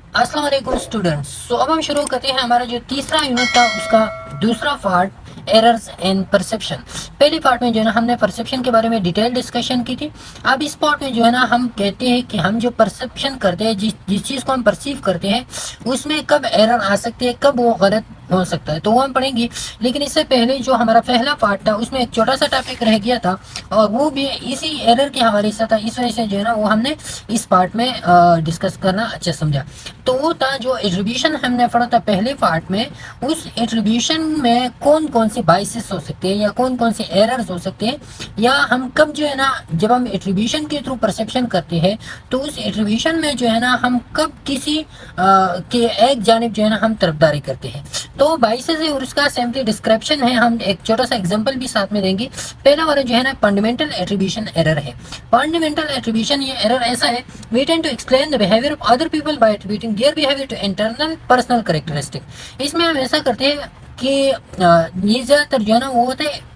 अस्सलाम वालेकुम स्टूडेंट्स। अब हम शुरू करते हैं हमारा जो तीसरा यूनिट था उसका दूसरा पार्ट, एरर्स एंड परसेप्शन। पहले पार्ट में जो है ना हमने परसेप्शन के बारे में डिटेल डिस्कशन की थी। अब इस पार्ट में जो है ना हम कहते हैं कि हम जो परसेप्शन करते हैं, जिस जिस चीज़ को हम परसीव करते हैं उसमें कब एरर आ सकती है, कब वो गलत हो सकता है, तो वो हम पढ़ेंगे। लेकिन इससे पहले जो हमारा पहला पार्ट था उसमें एक छोटा सा टॉपिक रह गया था और वो भी इसी एरर के हवाले से था। इस वजह से जो है ना वो हमने इस पार्ट में डिस्कस करना अच्छा समझा। तो वो था जो एट्रीब्यूशन हमने पढ़ा था पहले पार्ट में। उस एट्रीब्यूशन में कौन कौन सी बाइसेस हो सकते हैं या कौन कौन से एरर्स हो सकते हैं, या हम कब जो है ना जब हम एट्रीब्यूशन के थ्रू परसेप्शन करते हैं तो उस एट्रीब्यूशन में जो है ना हम कब किसी के एक जानिब जो है ना हम तरफदारी करते हैं। तो बाइसेस है और उसका सिंपली डिस्क्रिप्शन है। हम एक छोटा सा एग्जांपल भी साथ में देंगे। पहला वाला जो है ना फंडामेंटल एट्रीब्यूशन एरर है। फंडामेंटल एट्रीब्यूशन ये एरर ऐसा है, we tend to explain the behaviour of other people by attributing their behaviour to internal personal characteristic. इसमें हम ऐसा करते हैं कि ये ज़्यादातर जो है ना वो होता है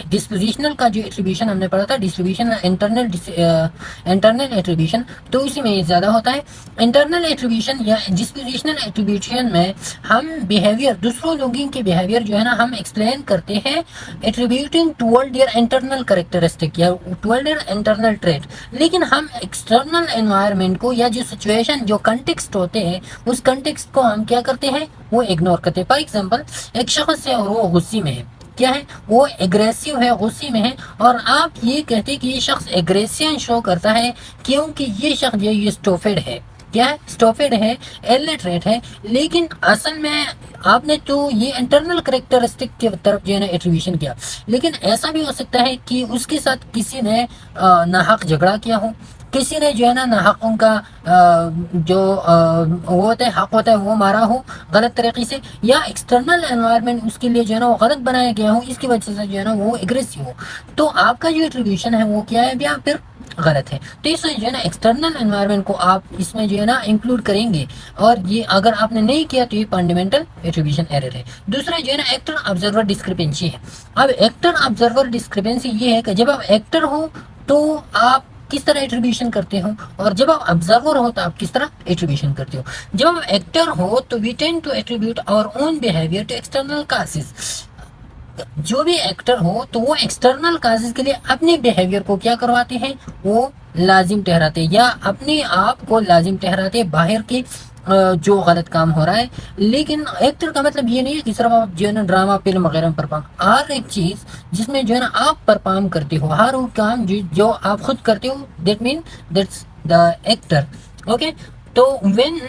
डिस्पोजिशनल का जो एट्रीब्यूशन हमने पढ़ा था, डिस्ट्रीब्यूशन इंटरनल एट्रीब्यूशन, तो उसी में ये ज़्यादा होता है। इंटरनल एट्रीब्यूशन या डिस्पोजिशनल एट्रीब्यूशन में हम बिहेवियर, दूसरों लोगों के बिहेवियर जो है ना हम एक्सप्लेन करते हैं attributing toward their internal characteristic या टुवर्ड देयर इंटरनल ट्रेट। लेकिन हम एक्सटर्नल एनवायरनमेंट को या जो सिचुएशन, जो कंटेक्स्ट होते हैं, उस कंटेक्स्ट को हम क्या करते हैं, वो इग्नोर करते हैं। फॉर एग्जाम्पल, एक शख्स है और वो गुस्से में है, क्या है, वो एग्रेसिव है, गुस्से में है, और आप ये कहते हैं कि ये शख्स एग्रेशन शो करता है क्योंकि ये शख्स जो ये स्टोफेड है, क्या है, स्टोफेड है, इलिटरेट है। लेकिन असल में आपने तो ये इंटरनल करेक्टरिस्टिक की तरफ जो है ना एट्रीब्यूशन किया। लेकिन ऐसा भी हो सकता है कि उसके साथ किसी ने नाहक झगड़ा किया हो, किसी ने जो है ना नाहक उनका जो वो होता है हक होता है वो मारा हो गलत तरीके से, या एक्सटर्नल एनवायरनमेंट उसके लिए जो है ना वो गलत बनाया गया हो, इसकी वजह से जो है ना वो एग्रेसिव हो। तो आपका जो एट्रीब्यूशन है वो क्या है या फिर गलत है। तो इसमें जो है ना एक्सटर्नल एनवायरनमेंट को आप इसमें जो है ना इंक्लूड करेंगे, और ये अगर आपने नहीं किया तो ये फंडामेंटल एट्रीब्यूशन एरर है। दूसरा जो है ना एक्टर ऑब्जर्वर डिस्क्रिपेंसी है। अब एक्टर ऑब्जर्वर डिस्क्रिपेंसी ये है कि जब आप एक्टर हो तो आप किस तरह एट्रीब्यूशन करते हो, और जब आप ऑब्जर्वर हो तो आप किस तरह एट्रीब्यूशन करते हो। जब आप एक्टर हो तो we tend to attribute our own behaviour to external causes. जो भी एक्टर हो तो वो एक्सटर्नल काजेस के लिए अपने बिहेवियर को क्या करवाते हैं, वो लाजिम ठहराते हैं या अपने आप को लाजिम ठहराते हैं बाहर के जो गलत काम हो रहा है। लेकिन एक्टर का मतलब ये नहीं है कि सिर्फ आप जो है ना ड्रामा फिल्म वगैरह में परफॉर्म, हर एक चीज़ जिसमें जो है ना आप परफॉर्म करते हो, हर वो काम जो आप खुद करते हो, that mean that's the actor. Okay, तो when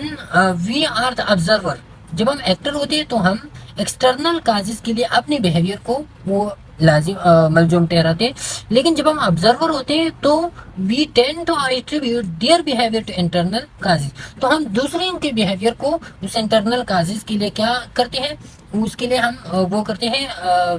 we are the observer, जब हम एक्टर होते हैं तो हम एक्सटर्नल काजेस के लिए अपने बिहेवियर को वो लाजिम मलजूम ठहराते हैं। लेकिन जब हम ऑब्जर्वर होते हैं तो we tend to attribute their behaviour to internal causes. तो हम दूसरे के बिहेवियर को उस इंटरनल काजेस के लिए क्या करते हैं, उसके लिए हम वो करते हैं,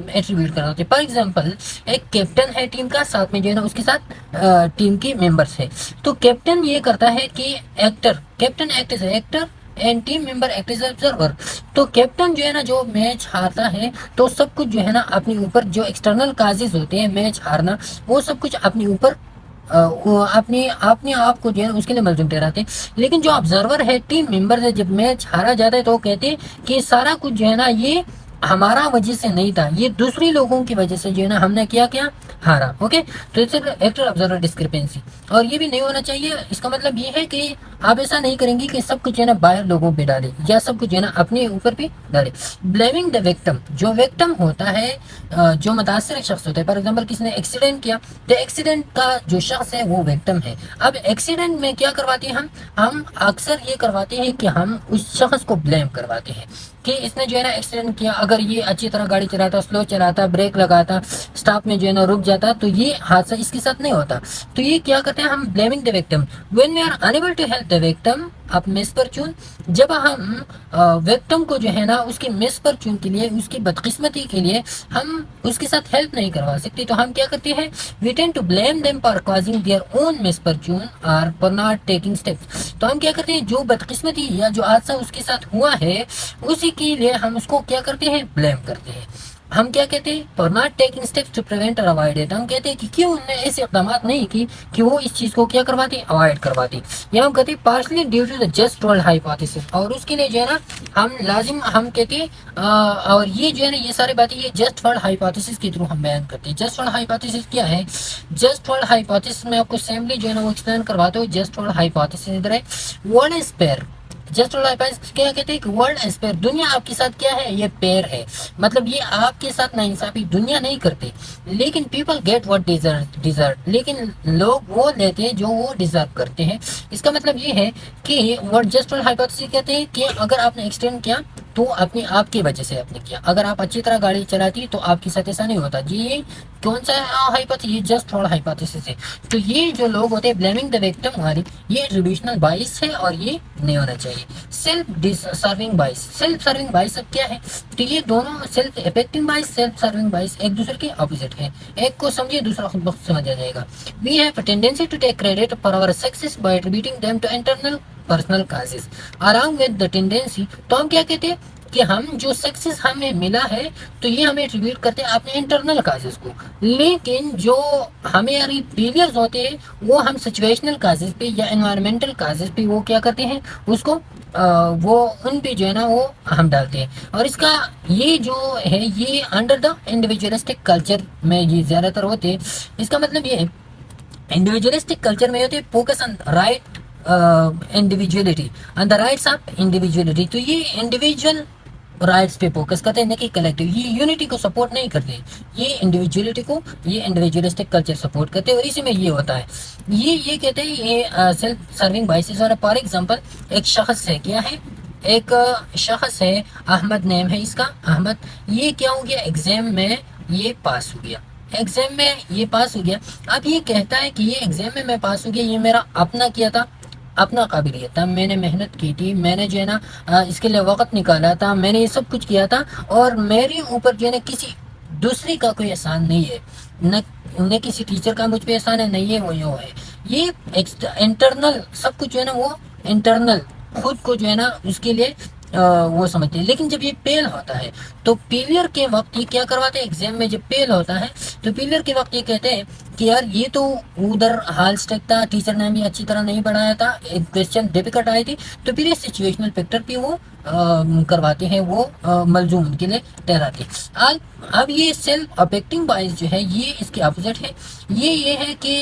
एट्रीब्यूट कराते हैं। फॉर एग्जांपल, एक कैप्टन है टीम का, साथ में जो है ना उसके साथ टीम के मेंबर्स है। तो कैप्टन ये करता है कि actor, captain act as actor and team member act as observer. तो कैप्टन जो है ना जो मैच हारता है तो सब कुछ जो है ना अपने ऊपर, जो एक्सटर्नल काजेज होते हैं मैच हारना, वो सब कुछ अपने ऊपर वो अपने अपने आप को जो है उसके लिए मलजूम ठहराते हैं। लेकिन जो ऑब्जर्वर है, टीम मेंबर है, जब मैच हारा जाता है तो वो कहते हैं कि सारा कुछ जो है ना ये हमारा वजह से नहीं था, ये दूसरी लोगों की वजह से जो है ना हमने क्या क्या हारा। ओके, तो इट्स एक्टर ऑब्जर्वर डिस्क्रिपेंसी। और ये भी नहीं होना चाहिए। इसका मतलब ये है कि आप ऐसा नहीं करेंगे कि सब कुछ जो है ना बाहर लोगों पे डाले या सब कुछ जो है ना अपने ऊपर भी डाले। ब्लेमिंग द विक्टिम, जो विक्टिम होता है, जो मुतासर शख्स होता है, फॉर एग्जाम्पल किसी ने एक्सीडेंट किया तो एक्सीडेंट का जो शख्स है वो विक्टिम है। अब एक्सीडेंट में क्या करवाते हैं हम अक्सर ये करवाते हैं कि हम उस शख्स को ब्लेम करवाते हैं कि इसने जो है ना एक्सीडेंट किया। अगर ये अच्छी तरह गाड़ी चलाता, स्लो चलाता, ब्रेक लगाता, स्टॉप में जो है ना रुक जाता, तो ये हादसा इसके साथ नहीं होता। तो ये क्या करते हैं हम, blaming the victim. When we are unable to help the victim of misfortune, जब हम विक्टिम को जो है ना उसकी मिसफॉर्चून के लिए, उसकी बदकिस्मती के लिए हम उसके साथ हेल्प नहीं करवा सकते, तो हम क्या करते हैं, we tend to blame them for causing their own misfortune और फॉर नॉट टेकिंग स्टेप्स। तो हम क्या करते हैं, जो बदकिस्मती या जो हादसा उसके साथ हुआ है उसी के लिए हम उसको क्या करते हैं, ब्लेम करते हैं। हम क्या कहते हैं, for not taking steps to prevent और अवॉइड इट, हम कहते हैं कि क्यों उन्होंने ऐसे इकदाम नहीं की कि वो इस चीज को क्या करवाती, अवॉइड करवाती। या हम कहते हैं partially due to the just world hypothesis, और उसके लिए जो है ना हम कहते हैं और ये जो है ना ये सारी बातें ये जस्ट वर्ल्ड हाइपोथेसिस के थ्रू हम बयान करते हैं। जस्ट वर्ल्ड हाइपोथेसिस क्या है, जस्ट वर्ल्ड हाइपोथेसिस में आपको सिंपली जो है ना वो एक्सप्लेन करवाते हो। जस्ट वर्ल्ड हाइपोथेसिस इधर है, world is pair. Just world hypothesis क्या कहते हैं कि वर्ल्ड एज पेयर, दुनिया आपके साथ क्या है, ये पेयर है, मतलब ये आपके साथ नाइंसाफी दुनिया नहीं करती, लेकिन पीपल गेट व्हाट डिजर्व, लेकिन लोग वो लेते हैं जो वो डिजर्व करते हैं। इसका मतलब ये है कि वर्ड जस्ट वर्ल्ड हाइपोथेसिस कहते हैं कि अगर आपने एक्सटेंड किया तो अपने आप की वजह से आपने किया, अगर आप अच्छी तरह गाड़ी चलाती तो आपके साथ ऐसा नहीं होता। ये कौन सा हाइपोथेसिस, ये जस्ट वर्ल्ड हाइपोथेसिस है। तो ये जो लोग होते हैं ब्लेमिंग द विक्टिम वाली, ये एट्रीब्यूशनल बाइस है और ये नहीं होना चाहिए। सेल्फ सर्विंग बाइस, सेल्फ सर्विंग बाइस अब क्या है, तो ये दोनों सेल्फ इफेक्टिंग बाइस, सेल्फ सर्विंग बाइस एक दूसरे के ऑपोजिट है। एक को समझिए दूसरा खुद ब खुद समझ आ जाएगा। We have a tendency to take credit for our success by attributing them to internal personal causes around with the tendency. तो हम क्या कहते हैं कि हम जो सक्सेस हमें मिला है तो ये हमें एट्रीब्यूट करते हैं अपने इंटरनल काजेस को, लेकिन जो हमें फेलियर्स होते हैं वो हम सिचुएशनल काजेस पे या एनवायरमेंटल काजेस पे वो क्या करते हैं उसको वो उन पे जो है ना वो हम डालते हैं। और इसका ये जो है ये अंडर द इंडिविजुअलिस्टिक कल्चर में ये ज्यादातर होते हैं। इसका मतलब ये है इंडिविजुअलिस्टिक कल्चर में होते focus on right individuality on the rights of individuality, तो ये इंडिविजुअल राइट्स पे फोकस करते हैं, न कि कलेक्टिव। ये यूनिटी को सपोर्ट नहीं करते, ये इंडिविजुअलिटी को, ये इंडिविजुअलिस्टिक कल्चर सपोर्ट करते हैं। और इसी में ये होता है, ये कहते हैं ये सेल्फ सर्विंग बाइसेस। और फॉर एग्जांपल एक शख्स है, क्या है, एक शख्स है, अहमद नेम है इसका, अहमद, ये क्या हो गया एग्जाम में ये पास हो गया, एग्जाम में ये पास हो गया। अब ये कहता है कि ये एग्जाम में मैं पास हो गया, ये मेरा अपना किया था, अपना काबिलियत था, मैंने मेहनत की थी, मैंने जो है ना इसके लिए वक्त निकाला था, मैंने ये सब कुछ किया था, और मेरे ऊपर जो है ना किसी दूसरे का कोई एहसान नहीं है, न न किसी टीचर का मुझ पे एहसान है, नहीं है वो यो है। ये इंटरनल सब कुछ जो है ना वो इंटरनल खुद को जो है ना उसके लिए वो समझते हैं। लेकिन जब ये फेल होता है तो फेलियर के वक्त ये क्या करवाते हैं, एग्जाम में जब फेल होता है तो फेलियर के वक्त ये कहते हैं कि यार ये तो उधर हाल स्टेक था, टीचर ने भी अच्छी तरह नहीं पढ़ाया था, एक क्वेश्चन डिफिकल्ट आई थी, तो फिर ये सिचुएशनल फैक्टर पे वो करवाते हैं, वो मलजूम उनके लिए ठहराते हैं। अब ये सेल्फ अफेक्टिंग बाइस जो है ये इसके अपोजिट है। ये है कि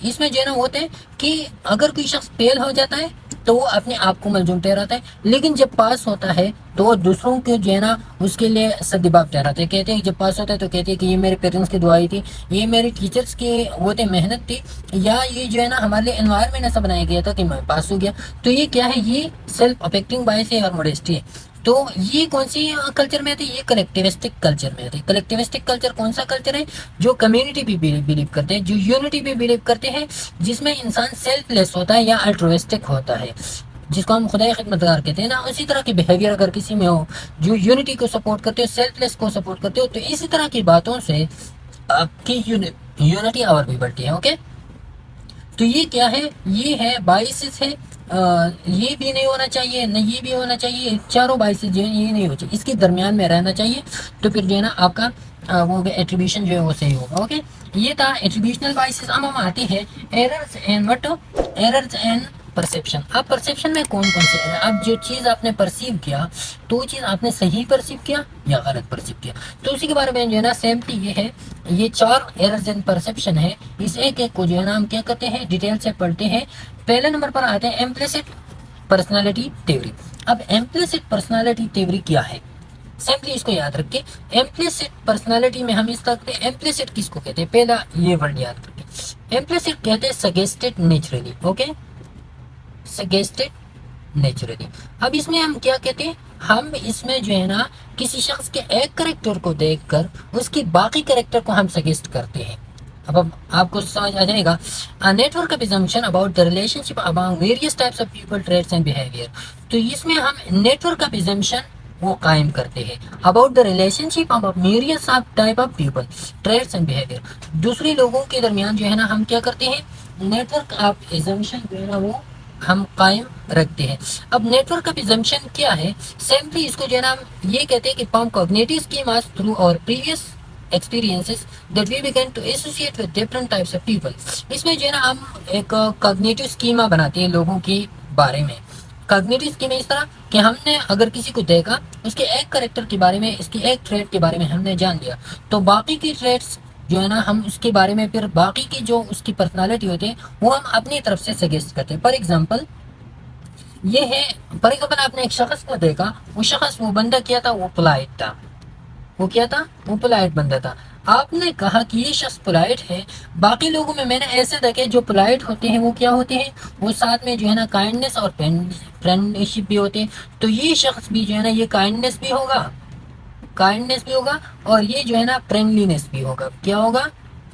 इसमें जो है ना होते हैं कि अगर कोई शख्स फेल हो जाता है तो वो अपने आप को मलजूम ठहराता है, लेकिन जब पास होता है तो वो दूसरों के जो है ना उसके लिए सदबाब ठहराते हैं। कहते हैं जब पास होता है तो कहते हैं कि ये मेरे पेरेंट्स की दुआई थी, ये मेरे टीचर्स की वो थे मेहनत थी, या ये जो है ना हमारे लिए एनवायरमेंट ऐसा बनाया गया था कि मैं पास हो गया। तो ये क्या है, ये सेल्फ अफेक्टिंग बायस है और मोडेस्टी है। तो ये कौन सी कल्चर में आती है, ये कलेक्टिविस्टिक कल्चर में आती है। कलेक्टिविस्टिक कल्चर कौन सा कल्चर है, जो कम्युनिटी पे बिलीव करते हैं, जो यूनिटी पे बिलीव करते हैं, जिसमें इंसान सेल्फलेस होता है या अल्ट्रुइस्टिक होता है, जिसको हम खुदाई खिदमतगार कहते हैं ना। उसी तरह की बिहेवियर अगर किसी में हो, जो यूनिटी को सपोर्ट करते हो, सेल्फलेस को सपोर्ट करते हो, तो इसी तरह की बातों से आपकी यूनिटी और भी बढ़ती है। ओके, तो ये क्या है, ये है बाइसेस है। ये भी नहीं होना चाहिए, न ये भी होना चाहिए, चारों बाइसेस जो है ये नहीं हो चाहिए, इसके दरमियान में रहना चाहिए। तो फिर जो है ना आपका वो एट्रीब्यूशन जो है वो सही होगा। ओके, ये था एट्रीब्यूशनल बाइसेस। अब हम आते हैं errors and errors and perception. अब परसेप्शन में कौन कौन से अब जो चीज़ आपने परसीव किया तो वो चीज़ आपने सही परसीव किया या गलत परसीव किया, तो उसी के बारे में जो है ना सिंपली ये है, ये 4 एरर्स एंड परसेप्शन है। इस एक को जो है ना हम क्या करते हैं डिटेल से पढ़ते हैं। पहले नंबर पर आते हैं इम्प्लिसिट पर्सनालिटी थ्योरी। अब इम्प्लिसिट पर्सनालिटी थ्योरी क्या है, सिंपली इसको याद रखिए। इम्प्लिसिट पर्सनालिटी में हम इस करते हैं, इम्प्लिसिट किसको कहते हैं, पहला ये वर्ड याद रखिए। इम्प्लिसिट कहते हैं suggested naturally. Okay, suggested naturally. अब इसमें हम क्या कहते हैं, हम इसमें जो है ना किसी शख्स के एक करेक्टर को देखकर उसकी बाकी करेक्टर को हम सजेस्ट करते हैं। अब आपको समझ आ जाएगा। A network of assumption about the relationship among various types of people, traits and behaviour. तो इसमें हम नेटवर्क ऑफ assumption वो कायम करते हैं about the relationship of various of type of people, traits and behaviour. दूसरे लोगों के दरमियान जो है ना हम क्या करते हैं, नेटवर्क ऑफ assumption जो है ना वो हम कायम रखते हैं। अब नेटवर्क का प्रिजम्पशन क्या है? सिंपली इसको जो है ना हम ये कहते हैं कि फॉर्म कॉग्निटिव स्कीमास थ्रू और previous experiences that we begin to associate with different types of people। इसमें जो है ना हम एक कॉग्निटिव स्कीमा बनाते हैं लोगों के बारे में। कॉग्निटिव स्कीमा इस तरह कि हमने अगर किसी को देखा, उसके एक करेक्टर के बारे में, इसकी एक ट्रेड के बारे में हमने जान लिया, तो बाकी की ट्रेड्स जो है ना हम उसके बारे में फिर बाकी की जो उसकी पर्सनालिटी होती है वो हम अपनी तरफ से सजेस्ट करते हैं। फॉर एग्जाम्पल ये है, फॉर एग्जाम्पल आपने एक शख्स को देखा, वो शख्स वो बंदा क्या था, वो पोलाइट था। वो क्या था? वो पोलाइट बंदा था। आपने कहा कि ये शख्स पोलाइट है। बाकी लोगों में मैंने ऐसे देखे जो पोलाइट होते हैं वो क्या होते हैं, वो साथ में जो है ना काइंडनेस और फ्रेंडशिप भी होते हैं। तो ये शख्स भी जो है ना ये काइंडनेस भी होगा, काइंडनेस भी होगा, और ये जो है ना फ्रेंडलीनेस भी होगा। क्या होगा?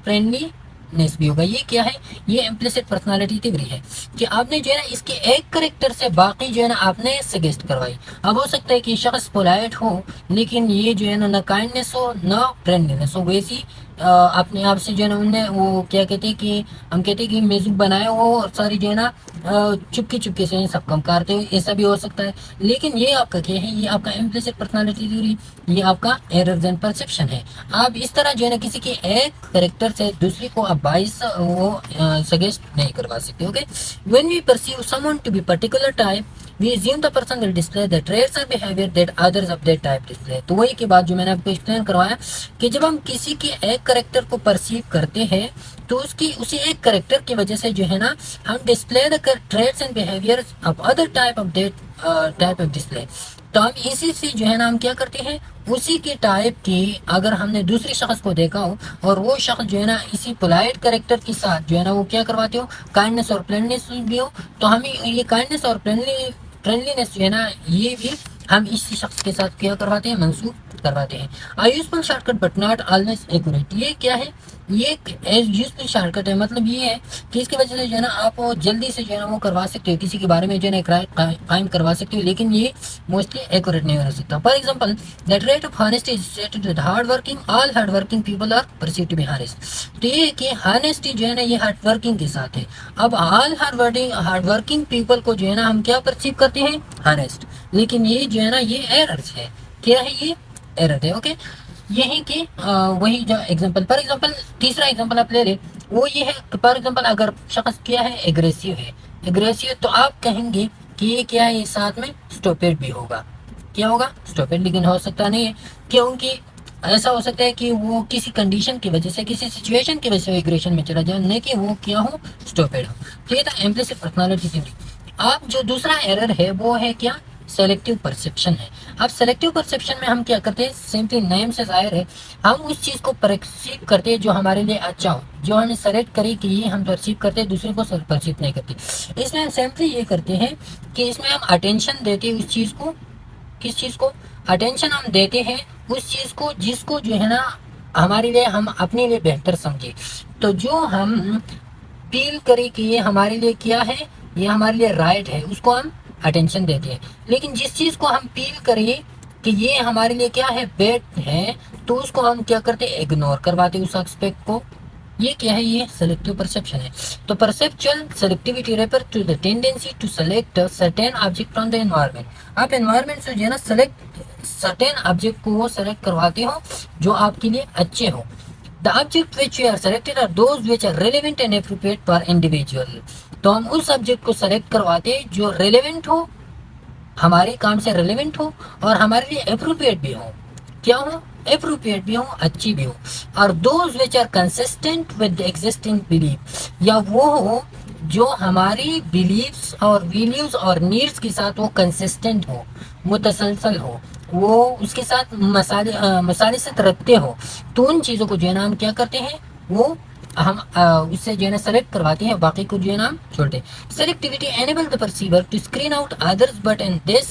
फ्रेंडलीनेस भी होगा। ये क्या है? ये इम्प्लिसिट पर्सनालिटी थ्योरी है कि आपने जो है ना इसके एक करेक्टर से बाकी जो है ना आपने सजेस्ट करवाई। अब हो सकता है कि शख्स पोलाइट हो लेकिन ये जो है ना काइंडनेस हो ना फ्रेंडलीनेस हो। वैसी अपने आप से जो है ना उन्हें वो क्या कहते हैं कि हम कहते हैं कि मेजुक बनाए हो और सारी जो है ना चुपके चुपके से सब कम करते हो, ऐसा भी हो सकता है। लेकिन ये आपका क्या है? ये आपका इम्प्लिसिट पर्सनालिटी थ्योरी, ये आपका एरर्स एंड परसेप्शन है। आप इस तरह जो है ना किसी के एक करेक्टर से दूसरी को आप बाइस वो सजेस्ट नहीं करवा सकते। Okay, when we perceive someone to be particular type we assume the person will display the traits or behavior that others of that type display। तो वही के बाद जो मैंने आपको एक्सप्लेन करवाया कि जब हम किसी के एक करेक्टर को परसीव करते हैं तो उसकी उसी एक करेक्टर की वजह से जो है ना हम display the traits and behaviours of other type of that type of display. तो हम इसी से जो है ना हम क्या करते हैं, उसी के टाइप की अगर हमने दूसरे शख्स को देखा हो और वो शख्स जो है ना इसी पोलाइट करेक्टर के साथ जो है ना वो क्या करवाते हो, काइंडनेस और फ्रेंडलीनेस भी हो, तो हमें ये काइंडनेस और फ्रेंडलीनेस जो है ना ये भी हम इसी शख्स के साथ क्या करवाते हैं, मंसूब करवाते हैं। A useful shortcut but not always accurate. ये क्या है? ये एक यूजफुल शॉर्टकट है, मतलब ये है कि इसकी वजह से जो है ना आप जल्दी से जो है ना वो करवा सकते हो, किसी के बारे में जो है ना कायम करवा सकते हो, लेकिन ये मोस्टली एक्यूरेट नहीं हो सकता। For example the trait of honesty is related with hard working, all hard working people are perceived to be honest. तो ये कि हॉनेस्टी जो है ना ये हार्ड वर्किंग के साथ है। अब ऑल हार्ड वर्किंग पीपल को जो है ना हम क्या परसीव करते हैं, हॉनेस्ट, लेकिन ये जो है ना ये एरर्स है। क्या है? ये एरर है। ओके, यही कि वही जो एग्जांपल, फॉर एग्जांपल तीसरा एग्जांपल आप ले ले, वो ये है कि फॉर एग्जांपल अगर शख्स क्या है, एग्रेसिव है, एग्रेसिव, तो आप कहेंगे कि ये क्या है, ये साथ में स्टूपिड भी होगा। क्या होगा? स्टूपिड। लेकिन हो सकता नहीं है, क्योंकि ऐसा हो सकता है कि वो किसी कंडीशन की वजह से, किसी सिचुएशन की वजह से एग्रेशन में चला जाए, नहीं कि वो क्या हो, स्टूपिड हो। तो ये था इम्प्लिसिट पर्सनालिटी थ्योरी। अब जो दूसरा एरर है वो है क्या, सेलेक्टिव परसेप्शन है। अब सेलेक्टिव परसेप्शन में हम क्या करते हैं, सिंपली नेम से जाहिर है, हम उस चीज़ को परसीव करते हैं जो हमारे लिए अच्छा हो, जो हमने सेलेक्ट करी कि ये हम परसीव करते हैं, दूसरे को परसीव नहीं करते। इसमें हम सिंपली ये करते हैं कि इसमें हम अटेंशन देते हैं उस चीज़ को, किस चीज़ को अटेंशन हम देते हैं, उस चीज़ को जिसको जो है ना हमारे लिए, हम अपने लिए बेहतर समझे। तो जो हम फील करें कि ये हमारे लिए क्या है, ये हमारे लिए राइट है, उसको हम अटेंशन देते हैं। लेकिन जिस चीज़ को हम फील करें कि ये हमारे लिए क्या है, बैड है, तो उसको हम क्या करते हैं, इग्नोर करवाते हैं उस एस्पेक्ट को। ये क्या है, ये सेलेक्टिव परसेप्शन है। तो perceptual selectivity refer to the tendency to select certain object from the environment. आप एनवायरनमेंट से जो है ना सर्टेन ऑब्जेक्ट को वो सेलेक्ट करवाते हो जो आपके लिए अच्छे हो। The object which we are selected are those which are relevant and appropriate for individual। तो हम उस सब्जेक्ट को सेलेक्ट करवाते हैं जो रेलेवेंट हो, हमारे काम से रेलेवेंट हो, और हमारे लिए अप्रोप्रिएट भी हो। क्या हो? अप्रोप्रिएट भी हो, अच्छी भी हो। और those which are consistent with existing belief, या वो हो जो हमारी बिलीव्स और वैल्यूज और नीड्स के साथ वो कंसिस्टेंट हो, मुतसलसल हो, वो उसके साथ मसालिसत रखते हो। तो उन चीज़ों को जो है ना हम क्या करते हैं, वो हम उससे जो है ना सेलेक्ट करवाते हैं, बाकी को जो है ना हम छोड़ते हैं। Selectivity enable the perceiver to screen out others, but in this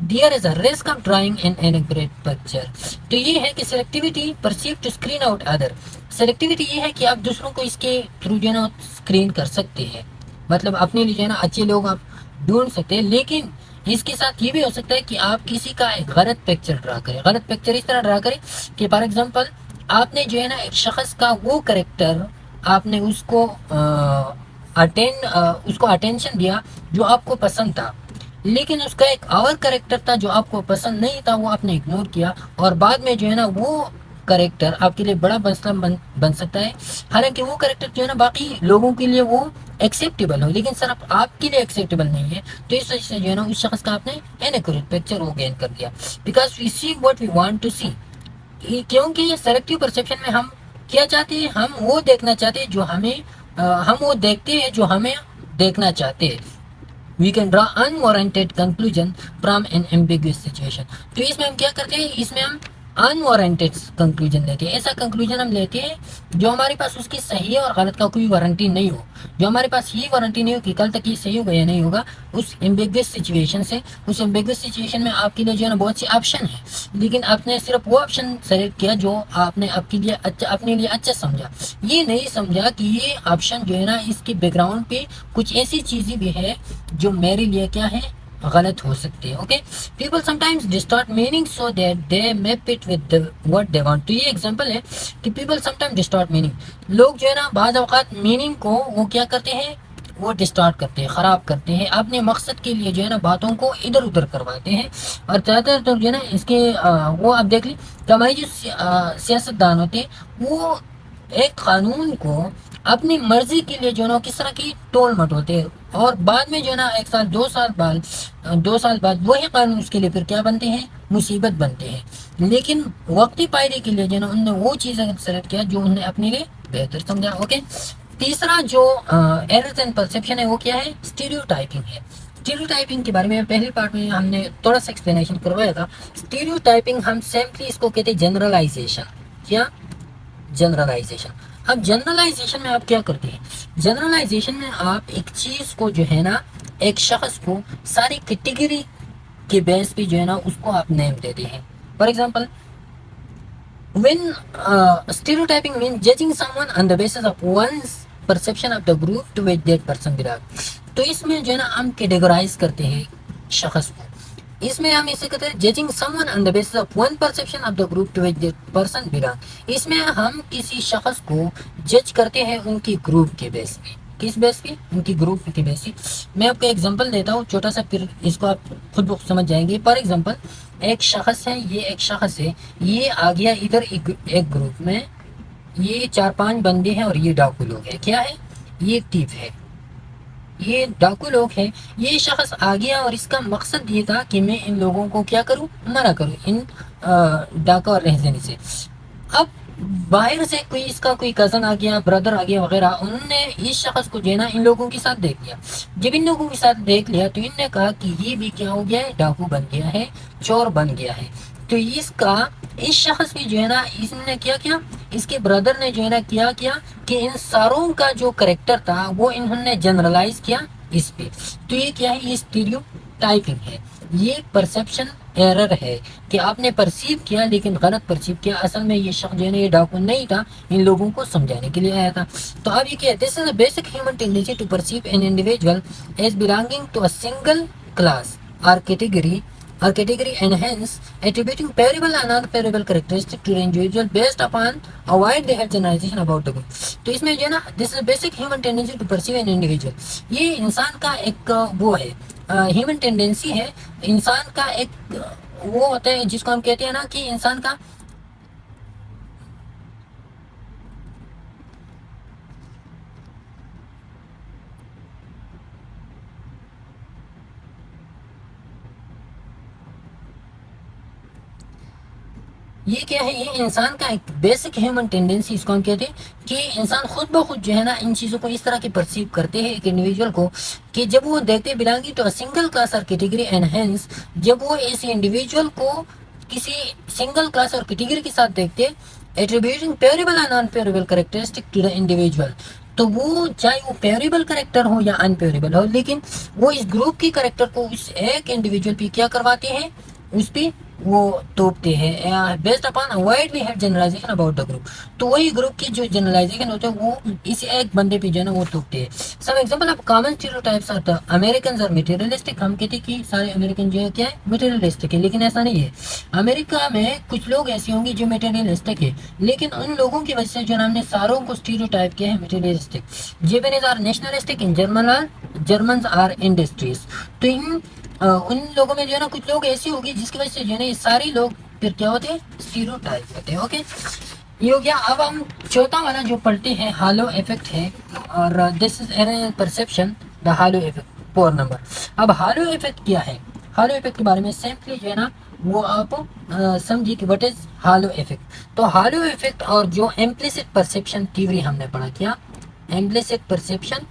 there is a risk of drawing an inaccurate picture. तो ये है कि selectivity perceive to screen out other, selectivity ये है कि आप दूसरों को इसके थ्रू जो है ना स्क्रीन कर सकते हैं, मतलब अपने लिए जो है ना अच्छे लोग आप ढूंढ सकते हैं। लेकिन इसके साथ ये भी हो सकता है कि आप किसी का एक गलत पिक्चर ड्रा करें। गलत पिक्चर इस तरह ड्रा करें कि फॉर एग्जांपल आपने जो है ना एक शख्स का वो करेक्टर आपने उसको उसको अटेंशन दिया जो आपको पसंद था, लेकिन उसका एक और करेक्टर था जो आपको पसंद नहीं था, वो आपने इग्नोर किया, और बाद में जो है ना वो करेक्टर आपके लिए बड़ा मसला बन सकता है। हालांकि वो करेक्टर जो है ना बाकी लोगों के लिए वो एक्सेप्टेबल हो, लेकिन सर आपके लिए एक्सेप्टेबल नहीं है, तो इस वजह से जो है ना उस शख्स का आपने इनएक्यूरेट पिक्चर वो गेन कर दिया। Because we see what we want to see, क्योंकि सेलेक्टिव परसेप्शन में हम क्या चाहते हैं, हम वो देखना चाहते हैं जो हमें हम वो देखते हैं जो हमें देखना चाहते हैं। We can draw unwarranted conclusion from an ambiguous situation. तो इसमें हम क्या करते हैं, इसमें हम अनवारंटेड कंक्लूजन लेते हैं। ऐसा कंक्लूजन हम लेते हैं जो हमारे पास उसकी सही और गलत का कोई वारंटी नहीं हो, जो हमारे पास ये वारंटी नहीं हो कि कल तक ये सही होगा या नहीं होगा। उस एम्बिगुअस सिचुएशन से, उस एम्बिगुअस सिचुएशन में आपके लिए जो है ना बहुत सी ऑप्शन है, लेकिन आपने सिर्फ वो ऑप्शन सेलेक्ट किया जो आपने आपके लिए अच्छा, अपने लिए अच्छा समझा। ये नहीं समझा कि ये ऑप्शन जो है ना इसके बैकग्राउंड पे कुछ ऐसी चीज़ें भी है जो मेरे लिए क्या है, गलत हो सकती है। Okay, people sometimes distort meaning so that they map it with what they want. तो ये एग्जांपल है कि पीपल समटाइम्स डिस्टॉर्ट मीनिंग। लोग जो है ना बाज़ औक़ात मीनिंग को वो क्या करते हैं, वो डिस्टॉर्ट करते हैं, ख़राब करते हैं, अपने मकसद के लिए जो है ना बातों को इधर उधर करवाते हैं। और ज़्यादातर तो जो है ना इसके वो आप देख ली कि हमारे जो सियासतदान होते हैं वो एक कानून को अपनी मर्जी के लिए जो है ना किस तरह की टोल मटोलते हैं, और बाद में जो है ना 1 साल 2 साल बाद वही कानून उसके लिए फिर क्या बनते हैं, मुसीबत बनते हैं। लेकिन वक्ती फायदे के लिए जो है ना उनने वो चीज़ें सेलेक्ट किया जो उन्हें अपने लिए बेहतर समझा। ओके, तीसरा जो एरर्स एंड परसेप्शन है वो क्या है, स्टीरियोटाइपिंग है। स्टीरियोटाइपिंग के बारे में पहले पार्ट में हमने थोड़ा सा एक्सप्लेनेशन करवाया था। स्टीरियोटाइपिंग हम सिंपली इसको कहते हैं जनरलाइजेशन। क्या, जनरलाइजेशन। अब जनरलाइजेशन में आप क्या करते हैं, जनरलाइजेशन में आप एक चीज़ को जो है ना, एक शख्स को सारी कैटेगरी के बेस पे जो है ना उसको आप नेम देते हैं। For example, when stereotyping means judging someone on the basis of one's perception of the group to which that person belongs। तो इसमें जो है ना हम कैटेगराइज करते हैं शख्स को। इसमें हम इसे कहते हैं judging someone on the basis of one perception of the group to which that person belong. इसमें हम किसी शख्स को जज करते हैं उनकी ग्रुप के बेस पे। किस बेस पे, उनकी ग्रुप के बेस पे। मैं आपको एग्जांपल देता हूँ छोटा सा, फिर इसको आप खुद समझ जाएंगे। फॉर एग्जांपल, एक शख्स है, ये एक शख्स है, ये आ गया इधर एक ग्रुप में, ये 4-5 बंदे हैं और ये डाकू लोग हैं। क्या है, ये टीप है, ये डाकू लोग हैं। ये शख्स आ गया और इसका मकसद ये था कि मैं इन लोगों को क्या करूं, मना करूं इन डाका और रहजनी से। अब बाहर से कोई इसका कोई कज़न आ गया, ब्रदर आ गया वगैरह, उन्होंने इस शख्स को जो है ना इन लोगों के साथ देख लिया। जब इन लोगों के साथ देख लिया तो इनने कहा कि ये भी क्या हो गया है, डाकू बन गया है, चोर बन गया है। तो इसका इस शख्स भी जो है ना, इसने क्या किया, इसके ब्रदर ने जो है ना क्या किया कि इन सारों का जो करेक्टर था वो इन्होंने जनरलाइज किया इस पे। तो ये क्या है, ये स्टीरियोटाइपिंग है, ये परसेप्शन एरर है कि आपने परसीव किया लेकिन गलत परसीव किया। असल में ये शख्स जो है ना ये डाकू नहीं था, इन लोगों को समझाने के लिए आया था। तो अब ये क्या है, this is a basic human tendency to perceive an individual as belonging to a single class और category and hence attributing favorable and unfavorable characteristics to the individual based upon a wide they have generalization about the group। तो इसमें जो है ना, this is a basic human tendency to perceive an individual। ये इंसान का एक वो है, ह्यूमन टेंडेंसी है, इंसान का एक वो होता है जिसको हम कहते हैं ना कि इंसान का ये क्या है, ये इंसान का एक बेसिक ह्यूमन टेंडेंसी, इसको हम कहते हैं कि इंसान खुद ब खुद जो है ना इन चीज़ों को इस तरह की परसीव करते हैं एक इंडिविजुअल को कि जब वो देखते belonging to a single class और कैटेगरी एंड हेंस, जब वो इस इंडिविजुअल को किसी सिंगल क्लास और कैटेगरी के साथ देखते, attributing favourable and unfavourable characteristic to the individual, तो वो चाहे वो फेवरेबल करेक्टर हो या अनफेवरेबल हो, लेकिन वो इस ग्रुप की करेक्टर को उस एक इंडिविजुअल पे क्या करवाते हैं, उस पर वो तोपते हैं based upon wide we have generalization about the group. तो वही ग्रुप की जो जनरलाइजेशन होते हैं वो इस एक बंदे पे जो है ना वो तोपते हैं। Some example of common stereotypes are the American are materialistic. हम कहते हैं कि सारे अमेरिकन जो है क्या है, मटेरियलिस्टिक है, लेकिन ऐसा नहीं है। अमेरिका में कुछ लोग ऐसे होंगे जो मटेरियलिस्टिक है, लेकिन उन लोगों की वजह से जो हमने सारों को स्टीरियोटाइप किया है materialistic. Japanese are nationalistic, in German are industries. तो उन लोगों में जो है ना कुछ लोग ऐसे होंगे जिसकी वजह से जो है ना ये सारे लोग फिर क्या होते हैं, स्टीरियोटाइप होते हैं। ओके, ये हो गया। अब हम चौथा वाला जो पढ़ते हैं हालो इफेक्ट है, और this is an perception the halo effect 4 number. अब हालो इफेक्ट क्या है, हालो इफेक्ट के बारे में सिंपली जो है ना वो आप समझिए कि व्हाट इज हालो इफेक्ट। तो हालो इफेक्ट और जो इम्प्लिसिट परसेप्शन थ्योरी हमने पढ़ा, क्या इम्प्लिसिट परसेप्शन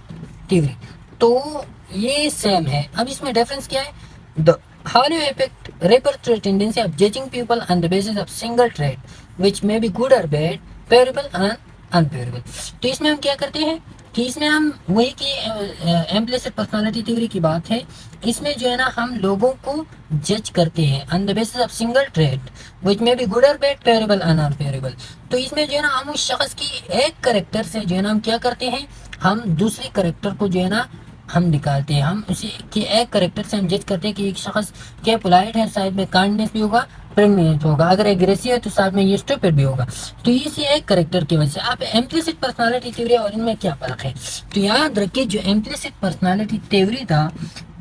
थ्योरी, तो ये सेम है। अब इसमें डिफरेंस क्या है, the halo effect refers to a tendency of judging people on the basis of single trait which may be good or bad, favorable and unfavorable। तो इसमें हम क्या करते हैं कि इसमें हम वही की इम्प्लिसिट पर्सनालिटी थ्योरी की बात है। इसमें जो है ना हम लोगों को जज करते हैं on the basis of single trait which may be good और बैड, फेवरेबल एंड अनफेवरेबल। तो इसमें जो है ना हम उस शख्स की एक करेक्टर से जो है ना हम क्या करते हैं, हम दूसरी करेक्टर को जो है ना हम निकालते हैं। हम उसी के एक करेक्टर से हम जज करते हैं कि एक शख्स क्या पोलाइट है, शायद में काइंडनेस भी होगा, प्रेग्नेंट होगा, अगर एग्रेसिव है तो साथ में ये स्टूपिड भी होगा। तो इसी एक करेक्टर की वजह से आप इम्प्लिसिट पर्सनालिटी थ्योरी और इनमें क्या फर्क है, तो याद रखिए जो इम्प्लिसिट पर्सनालिटी थ्योरी था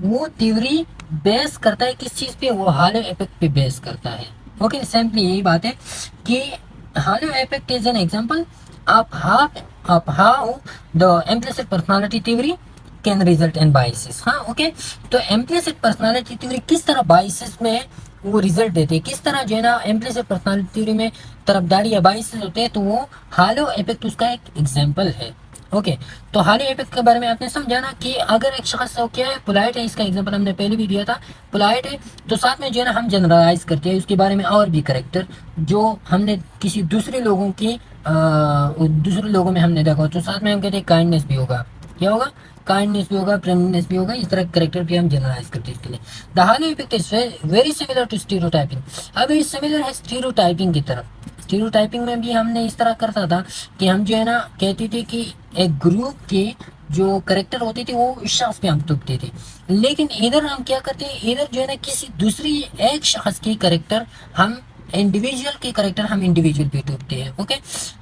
वो थ्योरी बेस करता है किस चीज़ पे, वो हालो इफेक्ट पे बेस करता है। ओके, सिंपली यही बात है कि halo effect is an example of how the implicit personality theory can result in biases. हाँ ओके, तो इम्प्लिसिट पर्सनालिटी थ्योरी किस तरह बाइसेस में वो रिजल्ट देते हैं, किस तरह जो है ना इम्प्लिसिट पर्सनालिटी थ्योरी में तरफदारी या बाइसेस होते हैं, तो वो हालो इफेक्ट उसका एक एग्जांपल है। ओके, तो हालो इफेक्ट के बारे में आपने समझा ना कि अगर एक शख्स क्या है, पोलाइट है, इसका एग्जांपल हमने पहले भी दिया था, पोलाइट है, तो साथ में जो है ना हम जनरलाइज करते हैं उसके बारे में और भी करेक्टर जो हमने किसी दूसरे लोगों की दूसरे लोगों में हमने देखा, तो साथ में हम कहते हैं काइंडनेस भी होगा, क्या होगा, काइंडनेस भी होगा, फ्रेंडलीनेस भी होगा, इस तरह करेक्टर भी हम जनरलाइज करते हैं इसके लिए। The halo effect is very similar to stereotyping. अब ये सिमिलर है स्टीरियोटाइपिंग की तरफ। स्टीरियोटाइपिंग में भी हमने इस तरह करता था कि हम जो है ना कहते थे कि एक ग्रुप के जो करेक्टर होते थे वो इस शख्स पे हम तुपते थे, लेकिन इधर हम क्या करते हैं, इधर जो है ना किसी दूसरी एक शख्स की करेक्टर हम इंडिविजुअल के करेक्टर हम इंडिविजुअल पे तुपते हैं। ओके,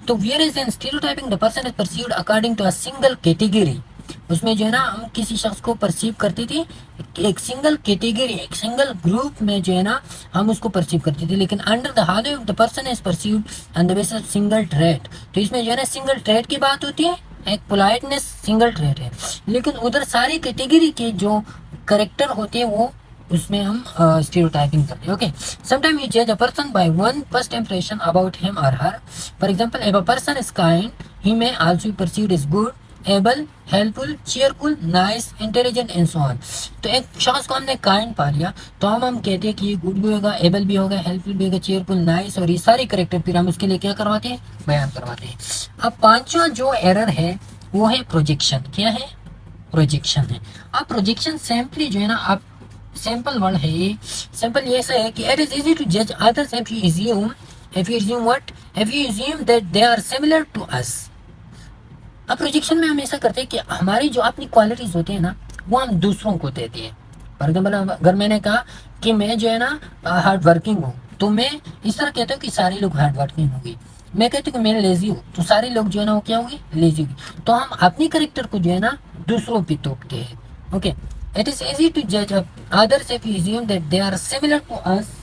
तो where is in stereotyping the person is perceived according to a single category. उसमें जो है ना हम किसी शख्स को परसीव करते थे एक सिंगल कैटेगरी, एक सिंगल ग्रुप में जो है ना हम उसको परसीव करते थे, लेकिन under the hello the person is perceived on the basis of single trait. तो इसमें जो है ना सिंगल ट्रेट की बात होती है, एक पोलाइटनेस सिंगल ट्रेट है, लेकिन उधर सारी कैटेगरी के जो करेक्टर होते हैं वो उसमें हम स्टीरियोटाइपिंग करते हैं। ओके, समटाइम वी जज a person by one first impression about him और her. For example, if a person is kind he may also be perceived as good, able, helpful, cheerful, nice, intelligent and so on. तो एक शख्स को हमने kind पा लिया तो हम कहते हैं कि ये गुड भी होगा, एबल भी होगा, हेल्पफुल भी होगा, चेयरफुल, नाइस, और ये सारे करेक्टर फिर हम उसके लिए क्या करवाते हैं, बयान करवाते हैं। अब पांचवा जो एरर है वो है प्रोजेक्शन। क्या है, प्रोजेक्शन है। अब प्रोजेक्शन सिंपली जो है ना, आप सिंपल वर्ड है ये, सिंपल ये ऐसा है कि इट इज इजी टू जज others if you assume what, if you assume that they are similar to us। अब प्रोजेक्शन में हम ऐसा करते हैं कि हमारी जो अपनी क्वालिटीज होती है ना वो हम दूसरों को देते हैं। फॉर एग्जाम्पल, अगर मैंने कहा कि मैं जो है ना हार्ड वर्किंग हूँ, तो मैं इस तरह कहता हूँ कि सारे लोग हार्ड वर्किंग होंगे। मैं कहती हूँ कि मैं लेजी हूँ, तो सारे लोग जो है ना वो क्या होंगे, लेजी होंगे। तो हम अपनी करेक्टर को जो है ना दूसरों पे तोड़ते हैं। Okay, it is easy to जज others if you assume that they are similar to us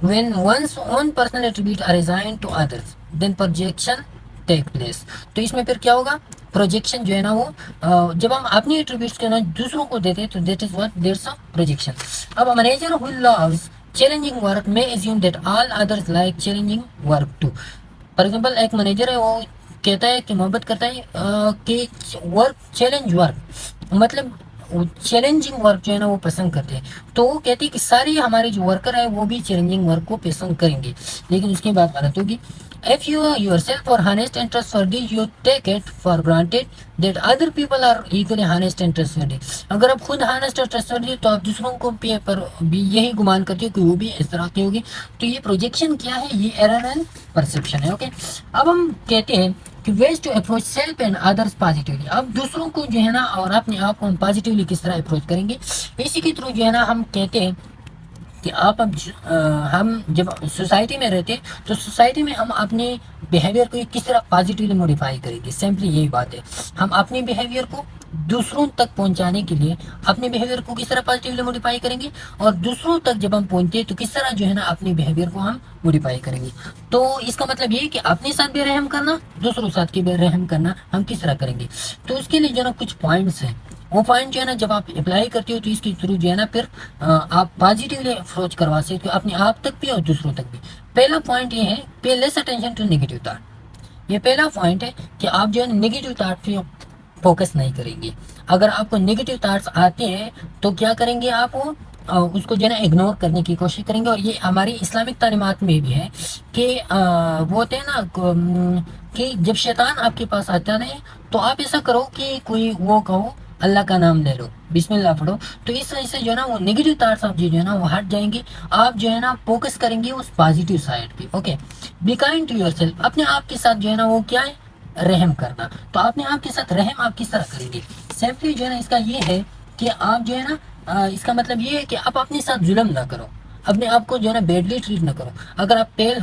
when one's own personal attributes are assigned to others, then projection take place। तो इसमें फिर क्या होगा, प्रोजेक्शन जो है ना वो जब हम अपनी एट्रीब्यूट्स के ना दूसरों को देते हैं तो that is what, there's a projection. अब a manager who loves challenging work may assume that all others like challenging work too। For example, एक मैनेजर है वो कहता है कि मोहब्बत करता है कि वर्क मतलब चैलेंजिंग वर्क जो है ना वो पसंद करते हैं, तो वो कहती है कि सारे हमारे जो वर्कर है वो भी चैलेंजिंग वर्क को पसंद करेंगे, लेकिन उसकी बात गलत होगी। if you are yourself are honest and trustworthy, you take it for granted that other people are equally honest and trustworthy. अगर आप खुद honest और trustworthy तो आप दूसरों को पर भी यही गुमान करते हो कि वो भी इस तरह की होगी. तो ये प्रोजेक्शन क्या है, ये एरर एंड परसेप्शन है. ओके, अब हम कहते हैं कि ways to approach self and others positively. अब दूसरों को जो है ना और अपने आप को हम पॉजिटिवली किस तरह अप्रोच करेंगे, इसी के थ्रू जो है ना हम कहते हैं कि आप अब हम जब सोसाइटी में रहते तो सोसाइटी में हम अपने बिहेवियर को किस तरह पॉजिटिवली मॉडिफाई करेंगे. सिंपली यही बात है, हम अपने बिहेवियर को दूसरों तक पहुंचाने के लिए अपने बिहेवियर को किस तरह पॉजिटिवली मॉडिफाई करेंगे, और दूसरों तक जब हम पहुंचते तो किस तरह जो है ना अपने बिहेवियर को हम मॉडिफाई करेंगे. तो इसका मतलब ये है कि अपने साथ भी रहम करना, दूसरों साथ भी रहम करना हम किस तरह करेंगे. तो उसके लिए जो है ना कुछ पॉइंट्स हैं, वो पॉइंट जो है ना जब आप अप्लाई करते हो तो इसके थ्रू जो है ना फिर आप पॉजिटिवली अप्रोच करवा सकते हो अपने आप तक भी और दूसरों तक भी. पहला पॉइंट ये है, pay less attention to negative thought. ये पहला पॉइंट है कि आप जो है नेगेटिव थॉट पे फोकस नहीं करेंगे. अगर आपको नेगेटिव थॉट्स आते हैं तो क्या करेंगे, आप उसको जो है ना इग्नोर करने की कोशिश करेंगे. और ये हमारी इस्लामिक तालीमात में भी है कि वो होते हैं ना कि जब शैतान आपके पास आता है तो आप ऐसा करो कि कोई वो कहो अल्लाह का नाम ले लो, बिस्मिल्लाह पढ़ो. तो इस वजह से जो है ना वो नेगेटिव थॉट्स आप जो है ना वो हट जाएंगे. आप जो है ना फोकस करेंगे उस पॉजिटिव साइड पे. Okay, be kind to yourself. अपने आप के साथ जो है ना वो क्या है, रहम करना. तो अपने आप के साथ रहम आप किस तरह करेंगे, सिंपली जो है ना इसका ये है कि आप जो है ना इसका मतलब ये है कि आप अपने साथ जुल्म ना करो, अपने आप को जो है ना बैडली ट्रीट ना करो. अगर आप फेल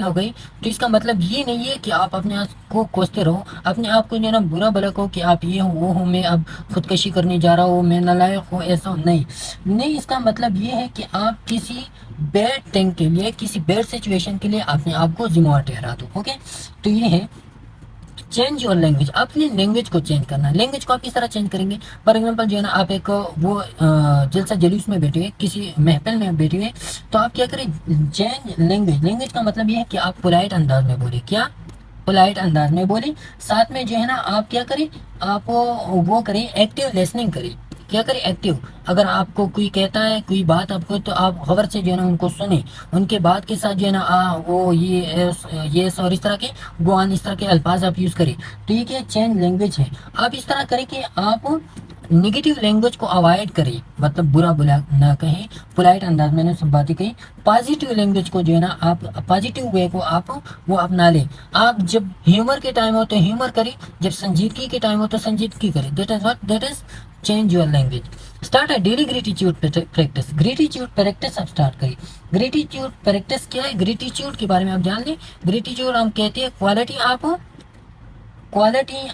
हो गई तो इसका मतलब ये नहीं है कि आप अपने आप को कोसते रहो, अपने आप को जो है ना बुरा भला कहो कि आप ये हो वो हो, मैं अब खुदकशी करने जा रहा हूँ, मैं नालायक हूँ, ऐसा नहीं. इसका मतलब ये है कि आप किसी बैड थिंग के लिए, किसी बैड सिचुएशन के लिए अपने आप को जिम्मेवार ठहरा दो. ओके, तो ये है चेंज योर लैंग्वेज. अपनी लैंग्वेज को चेंज करना. लैंग्वेज को आप किस तरह चेंज करेंगे, फॉर एग्जांपल जो है ना आप एक वो जलसा जलूस में बैठे हुए, किसी महफिल में बैठे हुए, तो आप क्या करें, चेंज लैंग्वेज. लैंग्वेज का मतलब ये है कि आप पोलाइट अंदाज में बोले. क्या, पोलाइट अंदाज में बोले. साथ में जो है ना आप क्या करें, आप वो करें, एक्टिव लिसनिंग करें. क्या करें, एक्टिव. अगर आपको कोई कहता है कोई बात आपको, तो आप खबर से जो है ना उनको सुने, उनके बात के साथ जो है ना वो ये और इस तरह के गोआन, इस तरह के अल्फाज आप यूज़ करें. तो ये क्या चेंज लैंग्वेज है. आप इस तरह करें कि आप नेगेटिव लैंग्वेज को अवॉइड करें, मतलब बुरा बुला ना कहें, पोलाइट अंदाज में सब बातें कहें. पॉजिटिव लैंग्वेज को जो है ना आप पॉजिटिव वे को आप वो अपना लें. आप जब ह्यूमर के टाइम हो तो ह्यूमर करें, जब संजीदगी के टाइम हो तो संजीदगी करें. That is change your language. Start a daily gratitude practice. Gratitude practice आप स्टार्ट करिए. ग्रेटिट्यूड प्रैक्टिस क्या है, ग्रेटिट्यूड के बारे में आप जान लें. ग्रेटिट्यूड हम कहते हैं क्वालिटी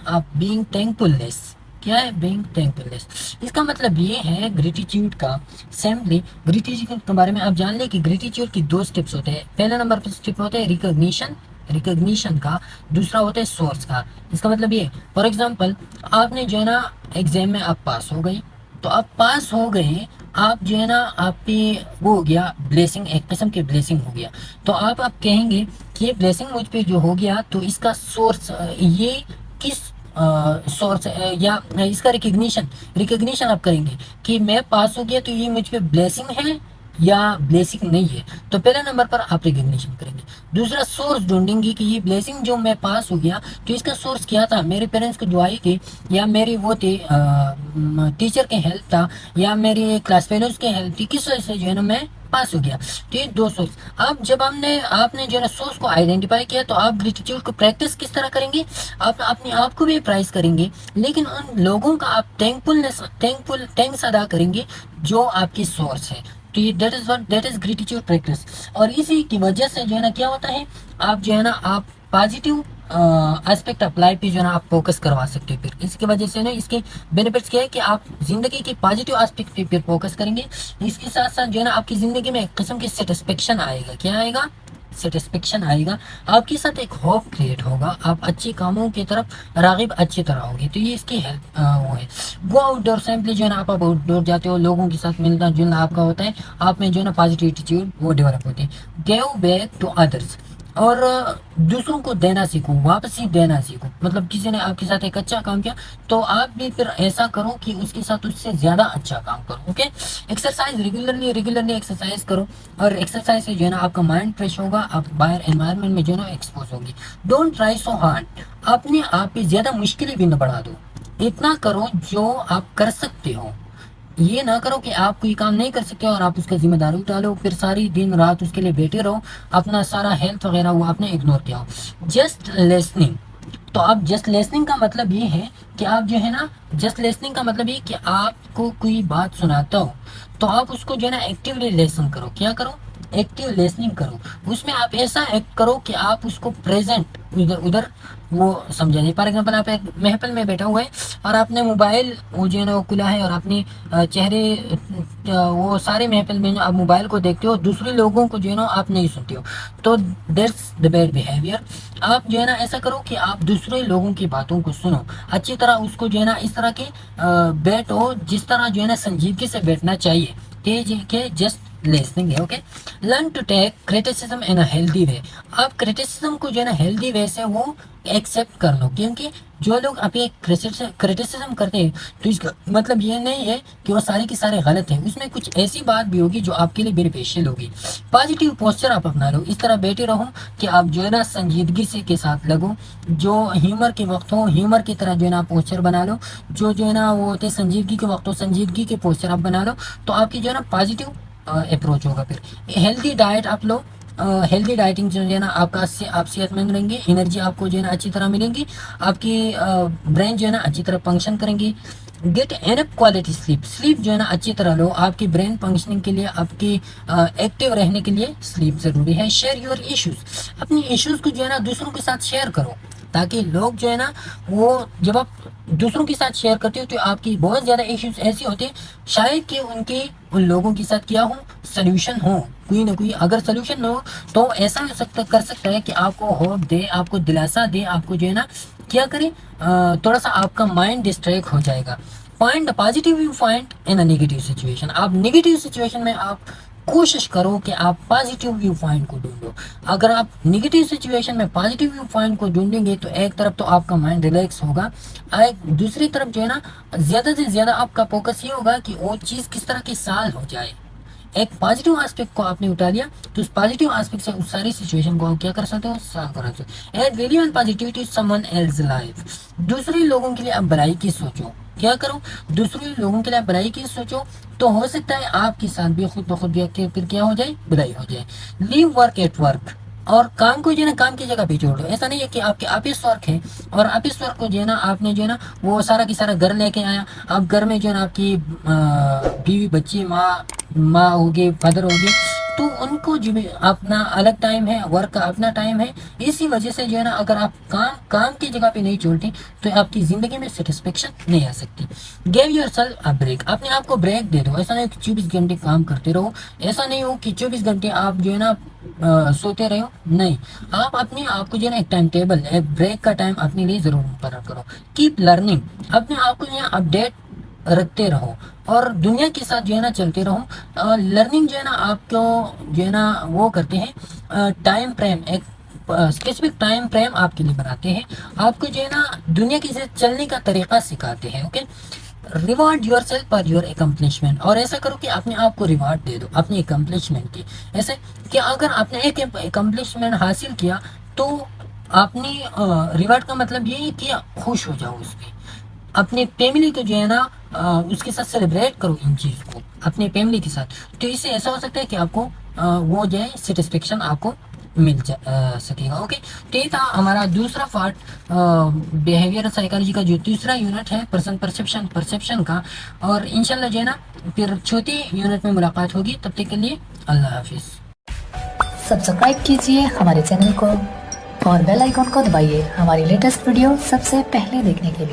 ऑफ बीइंग थैंकफुलनेस. क्या है, बीइंग थैंकफुलनेस. इसका मतलब ये है ग्रेटिट्यूड का, सिंपली ग्रेटिट्यूड के बारे में आप जान लें कि ग्रेटिट्यूड की 2 स्टेप्स होते हैं. पहला नंबर पर स्टेप होता है रिकॉग्निशन का, दूसरा होता है सोर्स का. इसका मतलब ये, फॉर एग्जांपल आपने जो है ना एग्जाम में आप पास हो गए, तो आप पास हो गए, आप जो है ना आप पे वो हो गया ब्लेसिंग, एक किस्म की ब्लेसिंग हो गया. तो आप कहेंगे कि ये ब्लेसिंग मुझ पे जो हो गया, तो इसका सोर्स ये किस सोर्स या इसका रिकग्निशन आप करेंगे कि मैं पास हो गया तो ये मुझ पे ब्लेसिंग है या ब्लेसिंग नहीं है. तो पहले नंबर पर आप रिकग्निशन करेंगे. दूसरा सोर्स ढूंढेंगे कि ये ब्लेसिंग जो मैं पास हो गया तो इसका सोर्स क्या था, मेरे पेरेंट्स की दुआई थी, या मेरी वो थी टीचर के हेल्प था, या मेरी क्लास फेलोज के हेल्प थी, किस वजह से जो है ना मैं पास हो गया. तो ये 2 सोर्स. अब जब आपने जो है ना सोर्स को आइडेंटिफाई किया, तो आप ग्रेटिट्यूड को प्रैक्टिस किस तरह करेंगे, आप अपने आप को भी प्राइज करेंगे, लेकिन उन लोगों का आप थैंक्स अदा करेंगे जो आपकी सोर्स है. तो ये दैट इज ग्रेटिट्यूड प्रैक्टिस. और इसी की वजह से जो है ना क्या होता है, आप जो है ना आप पॉजिटिव एस्पेक्ट ऑफ लाइफ पे जो है ना आप फोकस करवा सकते हो. फिर इसकी वजह से ना इसके बेनिफिट्स क्या है कि आप जिंदगी के पॉजिटिव एस्पेक्ट पे फिर फोकस करेंगे. इसके साथ साथ जो है ना आपकी जिंदगी में एक किस्म की सेटिस्फेक्शन आएगा. क्या आएगा, सेटिस्फेक्शन आएगा. आपके साथ एक होप क्रिएट होगा, आप अच्छे कामों की तरफ रागिब अच्छी तरह होगी. तो ये इसकी हेल्प वो है. गो आउटडोर. सिंपली जो है ना आप आउटडोर जाते हो, लोगों के साथ मिलना जुलना आपका होता है, आप में जो है ना पॉजिटिव एटीट्यूड वो डेवलप होती है. Give back to others. और दूसरों को देना सीखो, वापसी देना सीखो। मतलब किसी ने आपके साथ एक अच्छा काम किया तो आप भी फिर ऐसा करो कि उसके साथ उससे ज्यादा अच्छा काम करो। Okay, exercise regularly regularly exercise करो, और एक्सरसाइज से जो है ना आपका माइंड फ्रेश होगा, आप बाहर एनवायरनमेंट में जो है ना एक्सपोज होगी। डोंट ट्राई सो हार्ड, अपने आप पे ज्यादा मुश्किलें भी न बढ़ा दो, इतना करो जो आप कर सकते हो। ये ना करो कि आप कोई काम नहीं कर सकते और आप उसका जिम्मेदारी उठा लो, फिर सारी दिन रात उसके लिए बैठे रहो, अपना सारा हेल्थ वगैरह वो आपने इग्नोर किया हो। जस्ट लिसनिंग, तो आप जस्ट लिसनिंग का मतलब ये है कि आप जो है ना, जस्ट लिसनिंग का मतलब ये कि आपको कोई बात सुनाता हो तो आप उसको जो है ना एक्टिवली लिसन करो। क्या करो? एक्टिव लिसनिंग करो। उसमें आप ऐसा एक्ट करो कि आप उसको प्रेजेंट उधर उधर वो समझा जाए। फॉर एग्जाम्पल, आप एक महफिल में बैठा हुआ है और आपने मोबाइल वो जो है ना वो खुला है, और अपने चेहरे वो सारे महफिल में आप मोबाइल को देखते हो, दूसरे लोगों को जो है ना आप नहीं सुनते हो, तो दैट्स द बैड बिहेवियर। आप जो है ना ऐसा करो कि आप दूसरे लोगों की बातों को सुनो अच्छी तरह, उसको जो है ना इस तरह के बैठो जिस तरह जो है ना संजीदगी से बैठना चाहिए, तेज के जस्ट लिसनिंग है। Okay, learn to take criticism in a healthy way. आप क्रिटिसिज्म को जो है ना हेल्दी वे से वो एक्सेप्ट कर लो, क्योंकि जो लोग अभी क्रिटिसिज्म करते हैं तो इसका मतलब ये नहीं है कि वो सारे के सारे गलत हैं, उसमें कुछ ऐसी बात भी होगी जो आपके लिए बेनिफिशियल होगी। पॉजिटिव पोस्चर आप अपना लो, इस तरह बैठे रहो कि आप जो है ना संजीदगी से के साथ लगो, जो ह्यूमर के वक्त हो ह्यूमर की तरह जो है ना पोस्चर बना लो, जो है ना वो होते संजीदगी के वक्त हो संजीदगी के पोस्चर आप बना लो, तो आपकी जो है ना पॉजिटिव अप्रोच होगा। फिर हेल्दी डाइट आप लो, हेल्दी डाइटिंग जो है ना आपका से आप सेहतमंद रहेंगे, एनर्जी आपको जो है ना अच्छी तरह मिलेंगी, आपकी ब्रेन जो है ना अच्छी तरह फंक्शन करेंगी। Get enough quality sleep, sleep जो है ना अच्छी तरह लो, आपकी ब्रेन फंक्शनिंग के लिए, आपकी एक्टिव रहने के लिए स्लीप जरूरी है। शेयर योर इश्यूज, अपनी इश्यूज को जो है ना दूसरों के साथ शेयर करो, ताकि लोग जो है ना वो जब आप दूसरों के साथ शेयर करते हो तो आपकी बहुत ज़्यादा इश्यूज ऐसी होती है शायद कि उनके उन लोगों के साथ क्या हो, सोल्यूशन हो, कोई ना कोई। अगर सोल्यूशन हो तो ऐसा हो सकता कर सकता है कि आपको होप दे, आपको दिलासा दे, आपको जो है ना क्या करे, थोड़ा सा आपका माइंड डिस्ट्रैक्ट हो जाएगा। Find the positive view point in a negative situation, आप नेगेटिव सिचुएशन में आप कोशिश करो कि आप पॉजिटिव व्यू पॉइंट को ढूंढो। अगर आप नेगेटिव सिचुएशन में पॉजिटिव व्यू पॉइंट को ढूंढेंगे तो एक तरफ तो आपका माइंड रिलैक्स होगा, एक दूसरी तरफ जो है ना ज़्यादा से ज़्यादा आपका फोकस ये होगा कि वो चीज़ किस तरह की सॉल्व हो जाए। एक पॉजिटिव एस्पेक्ट को आपने उठा लिया तो उस पॉजिटिव एस्पेक्ट से उस सारी सिचुएशन को आप क्या कर सकते हो, सॉल्व कर सकते हो। Add value and positivity someone else life, दूसरे लोगों के लिए आप भलाई की सोचो। क्या करो? दूसरे लोगों के लिए आप भलाई की सोचो, तो हो सकता है आपके साथ भी खुद ब खुद भी फिर क्या हो जाए, भलाई हो जाए। लीव वर्क एट वर्क, और काम को जो है ना काम की जगह पे छोड़ दो। ऐसा नहीं है कि आपके ऑफिस वर्क है और ऑफिस वर्क को जो है ना आपने जो है ना वो सारा की सारा घर लेके आया, अब घर में जो है ना आपकी बीवी बच्ची माँ होगी, फादर होगी, तो उनको जो भी अपना अलग टाइम है, वर्क का अपना टाइम है। इसी वजह से जो है ना अगर आप काम की जगह पे नहीं छोड़ती तो आपकी ज़िंदगी में सेटिस्फेक्शन नहीं आ सकती। गिव योरसेल्फ अ ब्रेक, अपने आप को ब्रेक दे दो। ऐसा नहीं कि 24 घंटे काम करते रहो, ऐसा नहीं हो कि 24 घंटे आप जो है ना सोते रहो, नहीं। आप अपने आप को जो है ना एक टाइम टेबल, एक ब्रेक का टाइम अपने लिए ज़रूर मुकर्रर करो। कीप लर्निंग, अपने आप को यहाँ अपडेट रखते रहो और दुनिया के साथ जो है ना चलते रहो। लर्निंग जो है ना आपको जो है ना वो करते हैं, टाइम फ्रेम, एक स्पेसिफिक टाइम फ्रेम आपके लिए बनाते हैं, आपको जो है ना दुनिया के साथ चलने का तरीका सिखाते हैं। Okay, reward your self for your accomplishment, और ऐसा करो कि अपने आप को रिवॉर्ड दे दो अपनी एकम्प्लिशमेंट की। ऐसे कि अगर आपने एक एकम्प्लिशमेंट हासिल किया तो आपने रिवॉर्ड का मतलब ये है कि खुश हो जाओ उस पर, अपने फैमिली को जो है ना उसके साथ सेलिब्रेट करो इन चीज़ को अपने फैमिली के साथ, तो इससे ऐसा हो सकता है कि आपको वो जो है सेटिस्फेक्शन आपको मिल सकेगा। ओके, तो ये था हमारा दूसरा पार्ट, बिहेवियर साइकोलॉजी का जो तीसरा यूनिट है, पर्सन परसेप्शन का। और इंशाल्लाह जो है ना फिर चौथी यूनिट में मुलाकात होगी, तब तक के लिए अल्लाह हाफिज़। सब्सक्राइब कीजिए हमारे चैनल को और बेल आइकॉन को दबाइए हमारी लेटेस्ट वीडियो सबसे पहले देखने के लिए।